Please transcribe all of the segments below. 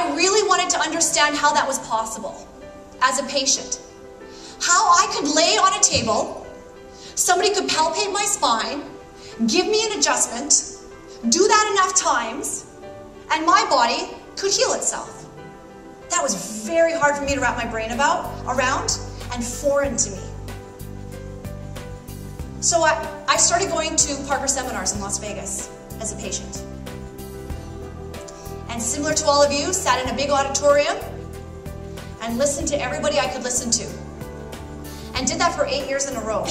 I really wanted to understand how that was possible as a patient. How I could lay on a table, somebody could palpate my spine, give me an adjustment, do that enough times, and my body could heal itself. That was very hard for me to wrap my brain around and foreign to me. So I started going to Parker seminars in Las Vegas as a patient. And similar to all of you, sat in a big auditorium and listened to everybody I could listen to. And did that for 8 years in a row.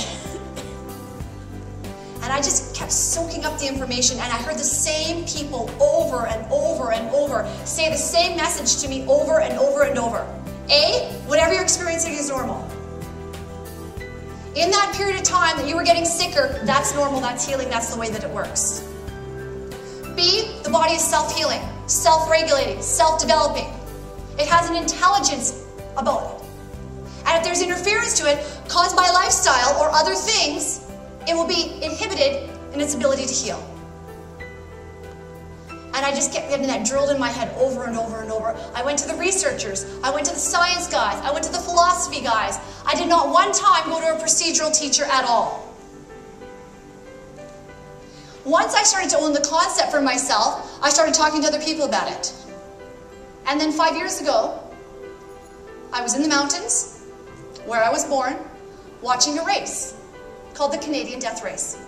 And I just kept soaking up the information, and I heard the same people over and over and over say the same message to me over and over and over. A, whatever you're experiencing is normal. In that period of time that you were getting sicker, that's normal, that's healing, that's the way that it works. B, the body is self-healing, self-regulating, self-developing. It has an intelligence about it. And if there's interference to it caused by lifestyle or other things, it will be inhibited in its ability to heal. And I just kept getting that drilled in my head over and over and over. I went to the researchers, I went to the science guys, I went to the philosophy guys. I did not one time go to a procedural teacher at all. Once I started to own the concept for myself, I started talking to other people about it. And then 5 years ago, I was in the mountains, where I was born, watching a race called the Canadian Death Race.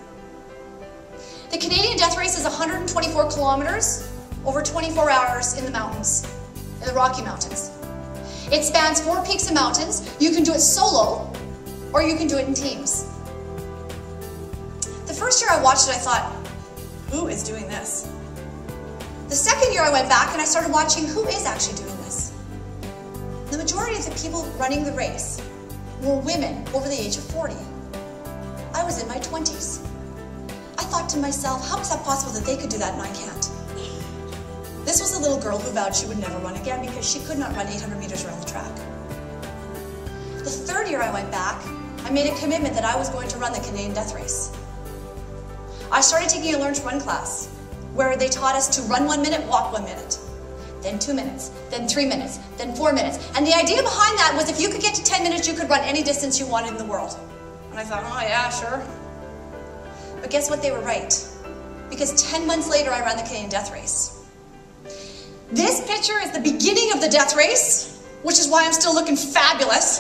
The Canadian Death Race is 124 kilometers over 24 hours in the mountains, in the Rocky Mountains. It spans 4 peaks of mountains. You can do it solo, or you can do it in teams. The first year I watched it, I thought, who is doing this? The second year I went back and I started watching who is actually doing this. The majority of the people running the race were women over the age of 40. I was in my 20s. I thought to myself, how is that possible that they could do that and I can't? This was a little girl who vowed she would never run again because she could not run 800 meters around the track. The third year I went back, I made a commitment that I was going to run the Canadian Death Race. I started taking a Learn to Run class where they taught us to run 1 minute, walk 1 minute, then 2 minutes, then 3 minutes, then 4 minutes. And the idea behind that was if you could get to 10 minutes, you could run any distance you wanted in the world. And I thought, oh yeah, sure. But guess what? They were right. Because 10 months later, I ran the Canadian Death Race. This picture is the beginning of the death race, which is why I'm still looking fabulous.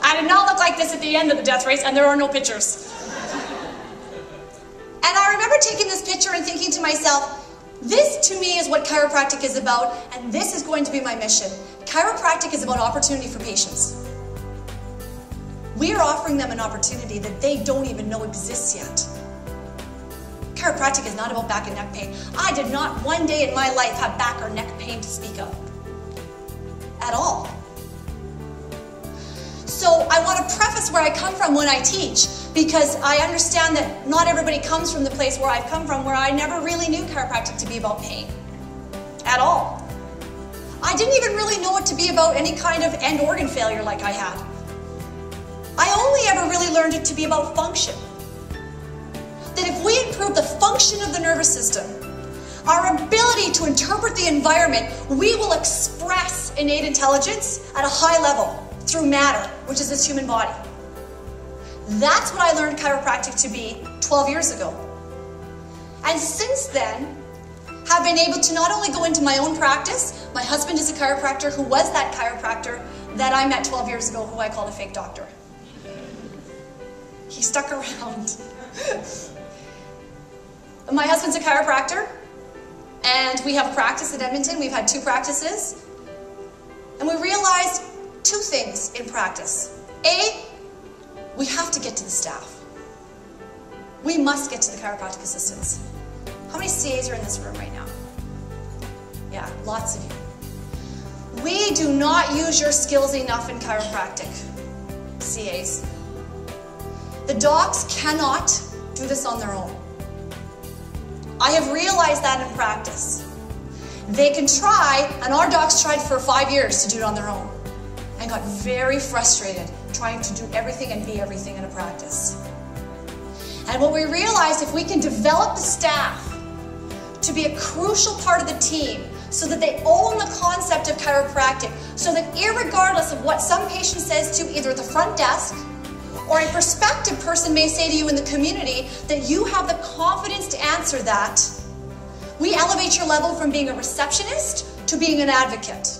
I did not look like this at the end of the death race, and there are no pictures. And I remember taking this picture and thinking to myself, this to me is what chiropractic is about, and this is going to be my mission. Chiropractic is about opportunity for patients. We are offering them an opportunity that they don't even know exists yet. Chiropractic is not about back and neck pain. I did not one day in my life have back or neck pain to speak of. At all. So I want to preface where I come from when I teach, because I understand that not everybody comes from the place where I've come from, where I never really knew chiropractic to be about pain. At all. I didn't even really know it to be about any kind of end organ failure like I had. I only ever really learned it to be about function. That if we improve the function of the nervous system, our ability to interpret the environment, we will express innate intelligence at a high level through matter, which is this human body. That's what I learned chiropractic to be 12 years ago. And since then, have been able to not only go into my own practice, my husband is a chiropractor who was that chiropractor that I met 12 years ago, who I called a fake doctor. He stuck around. My husband's a chiropractor, and we have a practice in Edmonton. We've had 2 practices. And we realized 2 things in practice. A, we have to get to the staff. We must get to the chiropractic assistants. How many CAs are in this room right now? Yeah, lots of you. We do not use your skills enough in chiropractic, CAs. The docs cannot do this on their own. I have realized that in practice. They can try, and our docs tried for 5 years to do it on their own and got very frustrated trying to do everything and be everything in a practice. And what we realized, if we can develop the staff to be a crucial part of the team so that they own the concept of chiropractic, so that irregardless of what some patient says to either the front desk or a prospective person may say to you in the community, that you have the confidence to answer that. We elevate your level from being a receptionist to being an advocate.